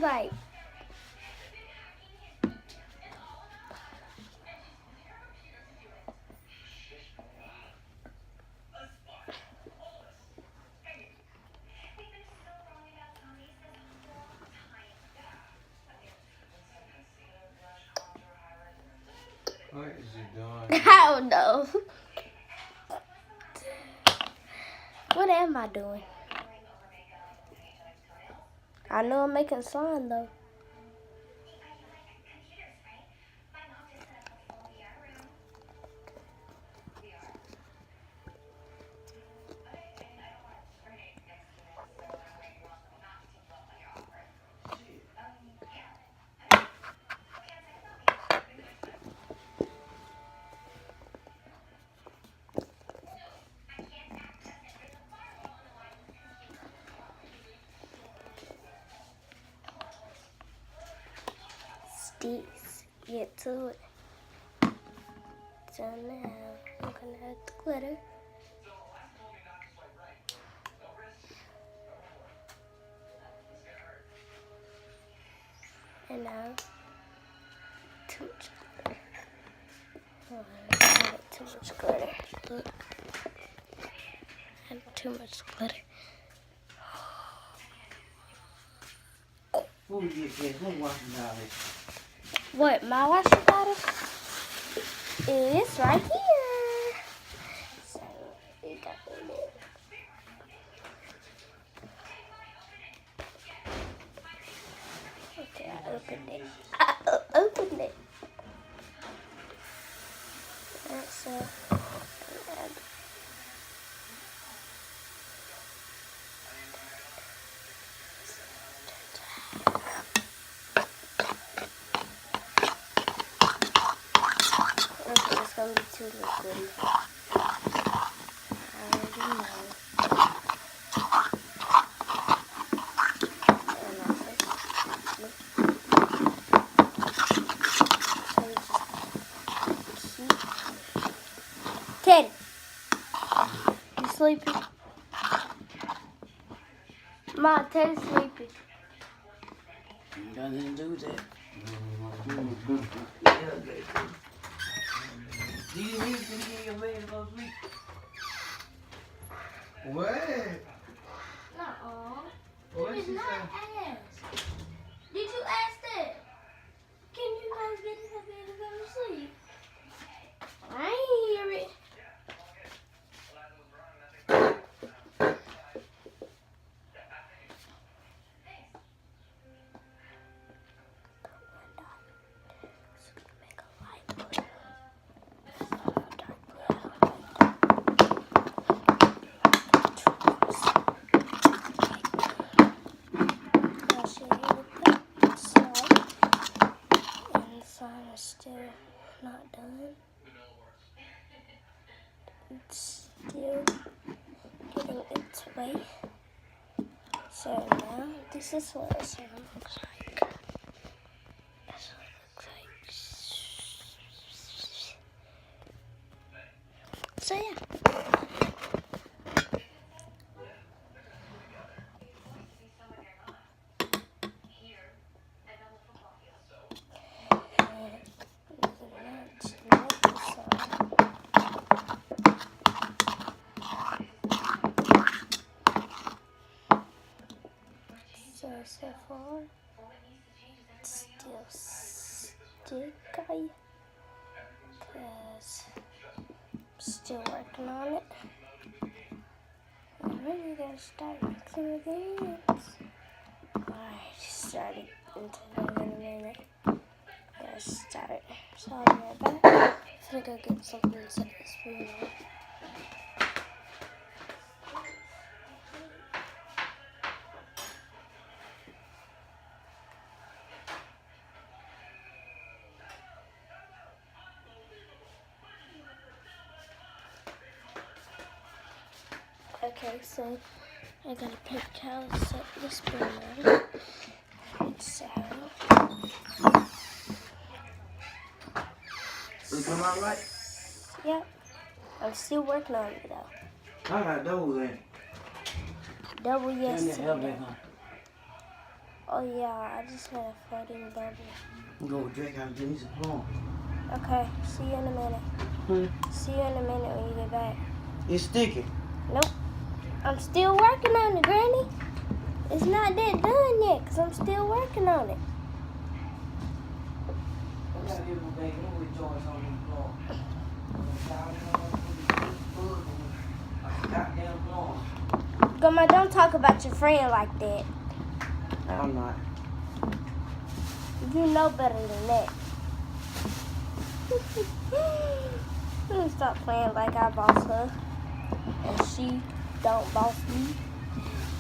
was like, What is you doing? I don't know. What am I doing? I know I'm making slime though. Let's get to it. So now I'm gonna add the glitter. And now too much glitter. Oh, I added too much glitter. And too much glitter. Who you get? Who washing down it? What, my washing powder? It's right here. So we got it. Okay, I opened it. I opened it. Alright, so it's gonna be too liquidy. I already know. Ted, you sleepy? Ma, Ted's sleepy. Ain't got nothing to do with that. Do you need to get your man to go sleep? What? Uh-oh. What Did she not say? ask. Did you ask that? Can you guys get in the bed and go to sleep? I ain't hear it. Still not done. It's still getting its way. So now this is what a slime looks like. That's what it looks like. So yeah. So far, it's still sticky because I'm still working on it. I'm really gonna start mixing with this. Alright, started into in a minute. Gotta start. So I'll be right back. I'm gonna go get something to set this spoon on. Okay, so I got a paper towel to set the spoon on. So, It come out right? yep. I'm still working on it though. I got those in. Double yes Turn to the hell no. back on. Oh yeah, I just made a floating bubble. Go with Drake out and get me some plum. Okay, see you in a minute. See you in a minute when you get back. It's sticky. Nope. I'm still working on it, Granny. It's not that done yet, because I'm still working on it. I gotta get my baby with George on these plums. Goddamn plums. Grandma, don't talk about your friend like that. I'm not. You know better than that. Let me stop playing like I boss her. And she don't boss me.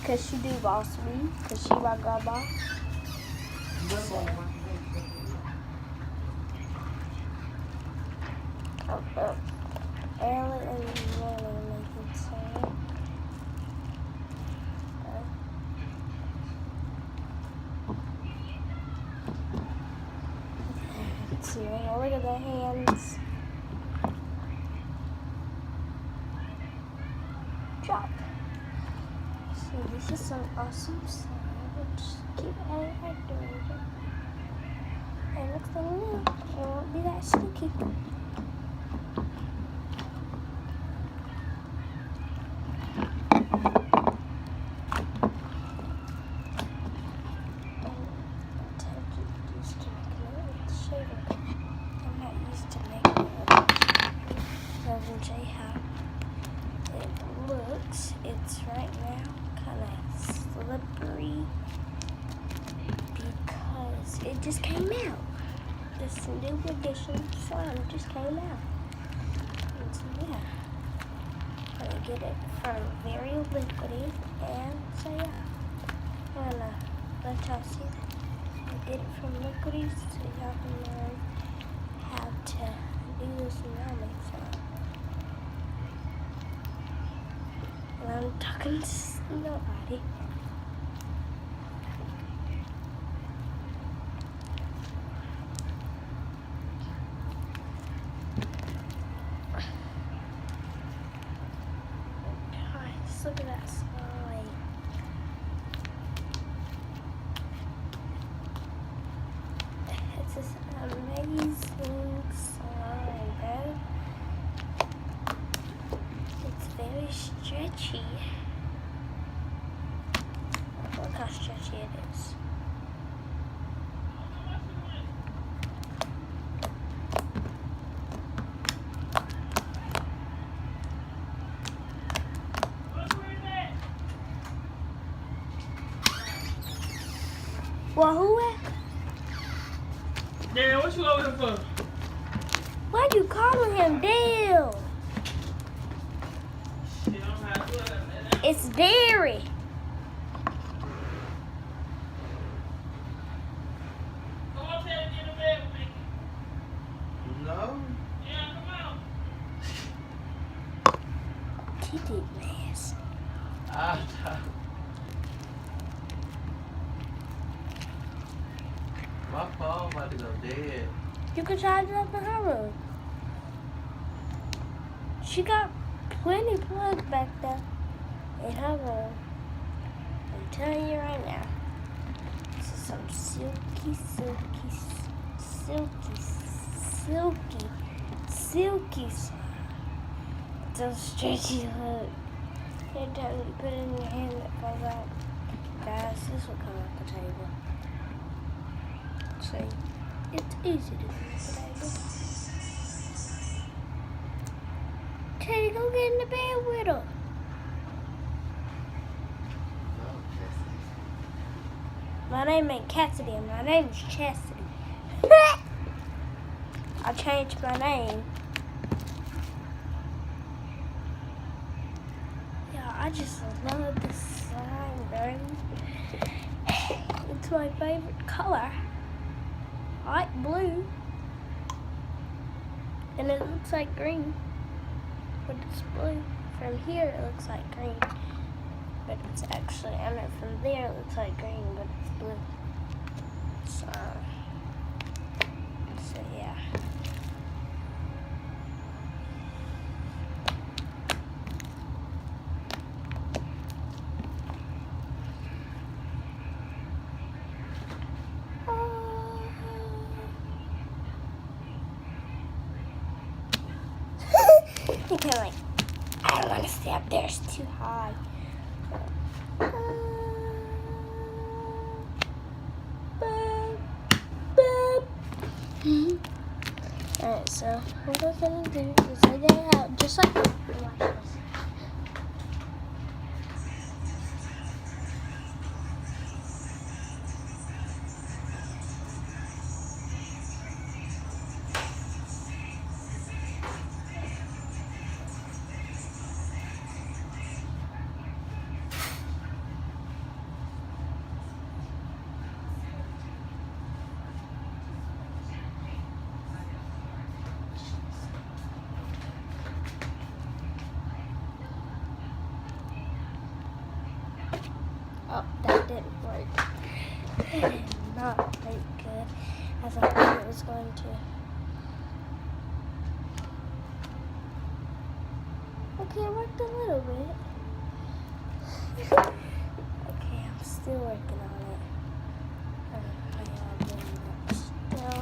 Because she do boss me. Because she my grandma. Ellen and Manny are making sound. See, look at the hands. Drop. So this is some awesome sound. Just keep doing it. And next thing you know, it won't be that sticky. It's right now kind of slippery because it just came out. This new edition slime just came out. And so yeah, I'm gonna get it from very liquidy, and so yeah, I'm gonna let y'all see that. I get it from liquidy so y'all can learn how to do this normally. So I'm talking to nobody. Guys, look at that slime. It's this amazing slime, bro. It's very stretchy. Look how stretchy it is. Well, who? Dale, what you over there for? Why you calling him Dale? It's Barry. Come on, Ted, get in bed with me. No? Yeah, come on. Titty nasty. My phone about to go dead. You can charge it up in her room. She got plenty plugs back there in her room. I'm telling you right now. This is some silky slime. Those stretchy hooks. Every time you put it in your hand, it falls out. Guys, this will come off the table. So it's easy to do off the table. Teddy, go get in the bed with her. My name ain't Cassidy, my name's Chastity. I changed my name. Yeah, I just love this slime, bro. It's my favorite color. Light blue. And it looks like green. But it's blue. From here it looks like green. But it's actually, I know from there it looks like green, but it's blue. So yeah. You can like, I don't want to stay up there. It's too high. Alright, so what we're gonna do is lay that out just like watch this. Oh, that didn't work. It did not look good as I thought it was going to. Okay, it worked a little bit. Okay, I'm still working on it. I'm doing that still.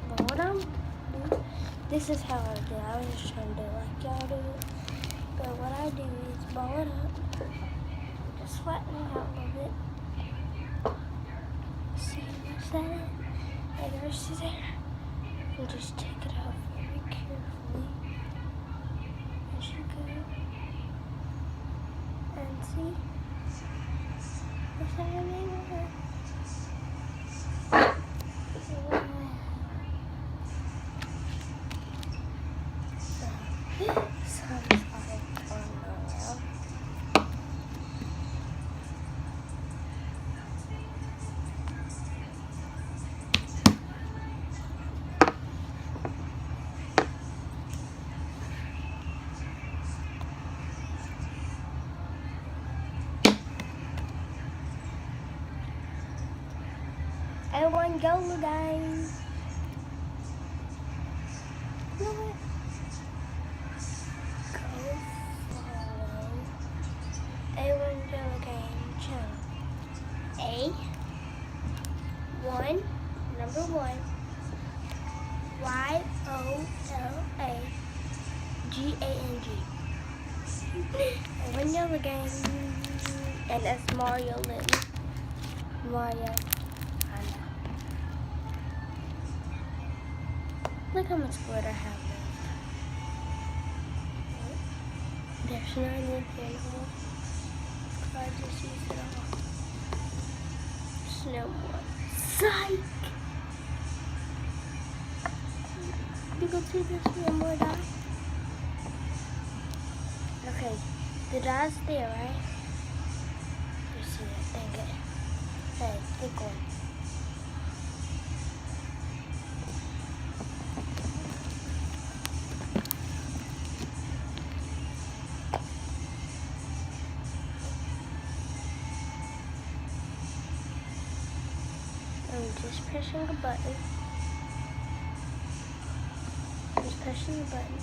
But what I'm doing, this is how I do it. I was just trying to do it like y'all do it. But what I do is ball it up, just flatten it out a little bit. See, there's that. And the rest is there. And just take it out very carefully as you go. And see, what's happening over? Everyone go, guys. Go follow Everyone Go Game channel. Number one, YOLAGANG. Everyone Go Game. And that's Mario Lynn. Mario. Look how much glitter I have left. There's none in here. I just used it all. There's no more. Psych! You can see there's no more dye. Okay, the dye's there, right? You see it, dang it. Hey, pick one. I'm just pressing the button. Just pressing the button.